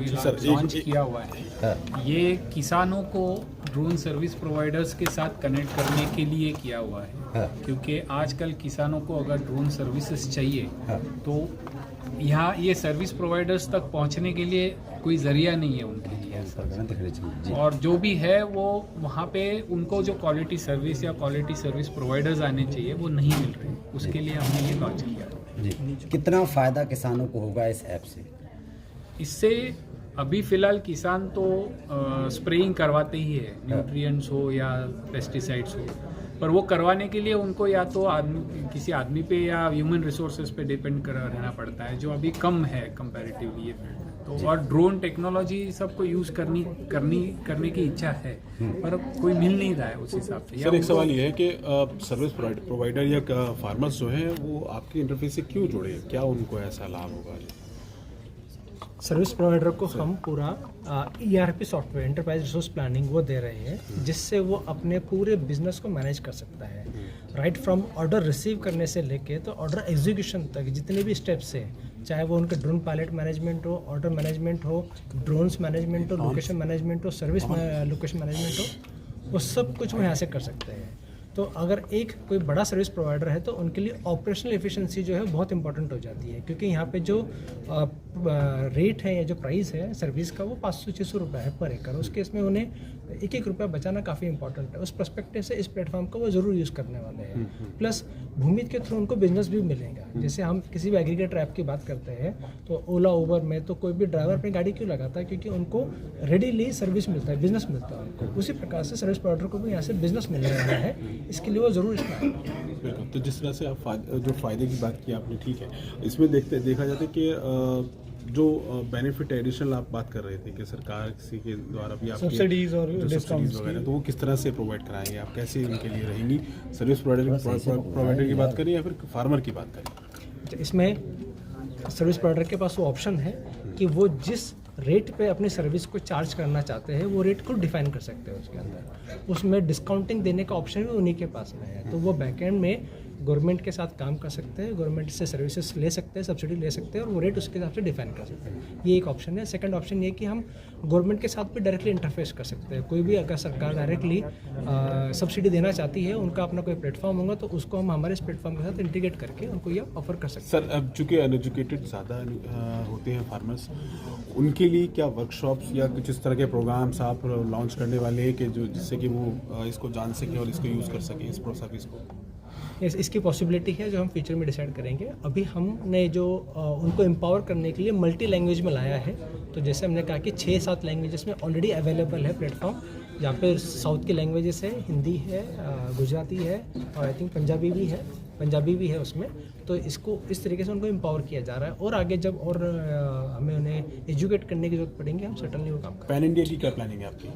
अभी लॉन्च किया हुआ है, ये किसानों को ड्रोन सर्विस प्रोवाइडर्स के साथ कनेक्ट करने के लिए किया हुआ है। क्योंकि आजकल किसानों को अगर ड्रोन सर्विसेज चाहिए तो यहाँ ये सर्विस प्रोवाइडर्स तक पहुँचने के लिए कोई जरिया नहीं है उनके लिए, और जो भी है वो वहाँ पे उनको जो क्वालिटी सर्विस या क्वालिटी सर्विस प्रोवाइडर्स आने चाहिए वो नहीं मिल रहे, उसके लिए हमने ये लॉन्च किया जी। कितना फ़ायदा किसानों को होगा इस ऐप से? इससे अभी फ़िलहाल किसान तो स्प्रेइंग करवाते ही है, न्यूट्रिएंट्स हो या पेस्टिसाइड्स हो, पर वो करवाने के लिए उनको या तो किसी आदमी पे या ह्यूमन रिसोर्सेज पे डिपेंड रहना पड़ता है, जो अभी कम है कंपैरेटिवली ये फील्ड में। तो और ड्रोन टेक्नोलॉजी सबको यूज़ करने की इच्छा है, पर कोई मिल नहीं रहा है उस हिसाब से। सर एक सवाल ये है कि सर्विस प्रोवाइडर या फार्मर्स जो हैं वो आपके इंटरफेस से क्यों जुड़े, क्या उनको ऐसा लाभ होगा? सर्विस प्रोवाइडर को हम पूरा ERP software, enterprise resource planning, वो दे रहे हैं जिससे वो अपने पूरे बिजनेस को मैनेज कर सकता है। राइट फ्रॉम ऑर्डर रिसीव करने से लेके तो ऑर्डर एग्जीक्यूशन तक जितने भी स्टेप्स हैं, चाहे वो उनके ड्रोन पायलट मैनेजमेंट हो, ऑर्डर मैनेजमेंट हो, ड्रोन्स मैनेजमेंट हो, लोकेशन मैनेजमेंट हो, सर्विस लोकेशन मैनेजमेंट हो, वो सब कुछ वो यहाँ से कर सकते हैं। तो अगर एक कोई बड़ा सर्विस प्रोवाइडर है तो उनके लिए ऑपरेशनल एफिशिएंसी जो है बहुत इंपॉर्टेंट हो जाती है, क्योंकि यहाँ पे जो रेट है या जो प्राइस है सर्विस का वो 500-600 रुपये है पर एकड़। उस केस में उन्हें एक रुपया बचाना काफ़ी इंपॉर्टेंट है। उस पर्सपेक्टिव से इस प्लेटफॉर्म को वो ज़रूर यूज़ करने वाले हैं। प्लस भूमित के थ्रू उनको बिजनेस भी मिलेगा। जैसे हम किसी भी एग्रीगेटर ऐप की बात करते हैं तो ओला उबर में तो कोई भी ड्राइवर अपनी गाड़ी क्यों लगाता है, क्योंकि उनको रेडीली सर्विस मिलता है, बिजनेस मिलता है उनको। उसी प्रकार से सर्विस प्रोवाइडर को भी यहाँ से बिजनेस मिलने वाला है, इसके लिए वो ज़रूर इस्तेमाल। बिल्कुल। तो जिस तरह से आप जो फ़ायदे की बात की आपने, ठीक है, इसमें देखा जाता है कि जो बेनिफिट एडिशनल आप बात कर रहे थे कि सरकार किसी के द्वारा भी आपकी सब्सिडीज और डिस्काउंट्स वगैरह, तो वो किस तरह से प्रोवाइड कराएंगे आप, कैसे उनके लिए रहेंगी? सर्विस प्रोवाइडर की बात करें या फिर फार्मर की बात करें? इसमें सर्विस प्रोवाइडर के पास वो ऑप्शन है कि वो जिस रेट पे अपनी सर्विस को चार्ज करना चाहते हैं वो रेट को डिफाइन कर सकते हैं उसके अंदर। उसमें डिस्काउंटिंग देने का ऑप्शन भी उन्हीं के पास में है। तो वो बैकएंड में गवर्नमेंट के साथ काम कर सकते हैं, गवर्नमेंट से सर्विसेज ले सकते हैं, सब्सिडी ले सकते हैं और वो रेट उसके हिसाब से डिफाइन कर सकते हैं। ये एक ऑप्शन है। सेकंड ऑप्शन ये कि हम गवर्नमेंट के साथ भी डायरेक्टली इंटरफेस कर सकते हैं। कोई भी अगर सरकार डायरेक्टली सब्सिडी देना चाहती है, उनका अपना कोई प्लेटफॉर्म होगा तो उसको हम हमारे इस प्लेटफॉर्म के साथ इंटीग्रेट करके उनको ये ऑफर कर सकते हैं। सर अब चूँकि अनएजुकेटेड ज़्यादा होते हैं फार्मर्स, उनके लिए क्या वर्कशॉप्स या कुछ इस तरह के प्रोग्राम्स आप लॉन्च करने वाले हैं कि जो जिससे कि वो इसको जान सकें और इसको यूज़ कर सकें, इस सर्विस को? इसकी पॉसिबिलिटी है जो हम फ्यूचर में डिसाइड करेंगे। अभी हमने जो उनको एम्पावर करने के लिए मल्टी लैंग्वेज में लाया है, तो जैसे हमने कहा कि 6-7 लैंग्वेजेस में ऑलरेडी अवेलेबल है प्लेटफॉर्म, जहाँ पे साउथ की लैंग्वेजेस है, हिंदी है, गुजराती है और आई थिंक पंजाबी भी है उसमें। तो इसको इस तरीके से उनको एम्पावर किया जा रहा है और आगे जब और हमें उन्हें एजुकेट करने की जरूरत पड़ेगी, हम सर्टनली वो काम करेंगे। पैन इंडिया की क्या प्लानिंग है आपकी?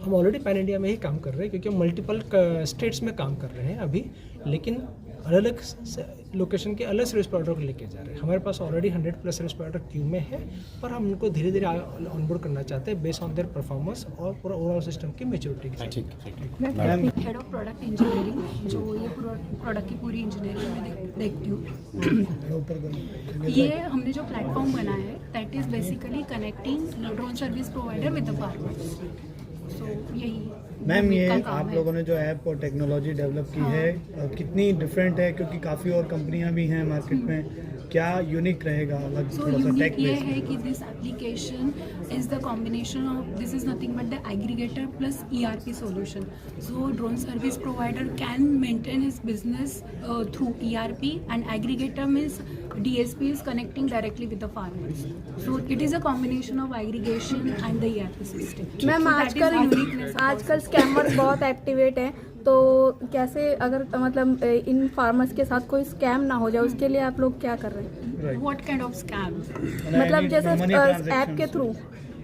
हम ऑलरेडी पैन इंडिया में ही काम कर रहे हैं, क्योंकि हम मल्टीपल स्टेट्स में काम कर रहे हैं अभी, लेकिन अलग अलग लोकेशन के अलग सर्विस प्रोवाइडर को लेके जा रहे हैं। हमारे पास ऑलरेडी 100+ सर्विस प्रोवाइडर क्यू में है, पर हम उनको धीरे धीरे ऑनबोर्ड करना चाहते हैं बेस्ड ऑन देयर परफॉर्मेंस और पूरा ओवरऑल सिस्टम की मैच्योरिटी के साथ। मैं हेड ऑफ प्रोडक्ट इंजीनियरिंग, जो ये प्रोडक्ट की पूरी इंजीनियरिंग में देखती हूँ। ये हमने जो प्लेटफॉर्म बनाया है that is basically connecting drone service provider with the farmers. So यही मैम, ये आप लोगों ने जो ऐप और टेक्नोलॉजी डेवलप की है कितनी डिफरेंट है, क्योंकि काफ़ी और कंपनियां भी हैं मार्केट में, क्या यूनिक रहेगा अलग? थोड़ा सा टेक ये है कि this application is the combination of this is nothing but the aggregator plus ERP solution. So drone service provider can maintain his business through ERP, and aggregator means DSP is connecting directly with the farmers. So it is a combination of aggregation and the ERP system. Ma'am, आजकल scammers बहुत activate हैं, तो कैसे अगर मतलब इन farmers के साथ कोई स्कैम ना हो जाए उसके लिए आप लोग क्या कर रहे हैं? What kind of scam? मतलब जैसे ऐप के थ्रू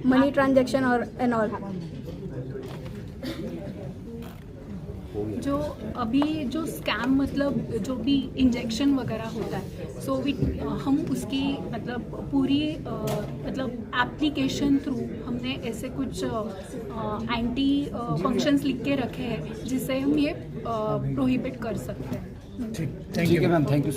मनी ट्रांजैक्शन और एंड ऑल। जो अभी जो स्कैम मतलब जो भी इंजेक्शन वगैरह होता है, सो हम उसकी मतलब पूरी मतलब एप्लीकेशन थ्रू हमने ऐसे कुछ एंटी फंक्शंस लिख के रखे हैं जिससे हम ये प्रोहिबिट कर सकते हैं। ठीक है मैम, थैंक यू।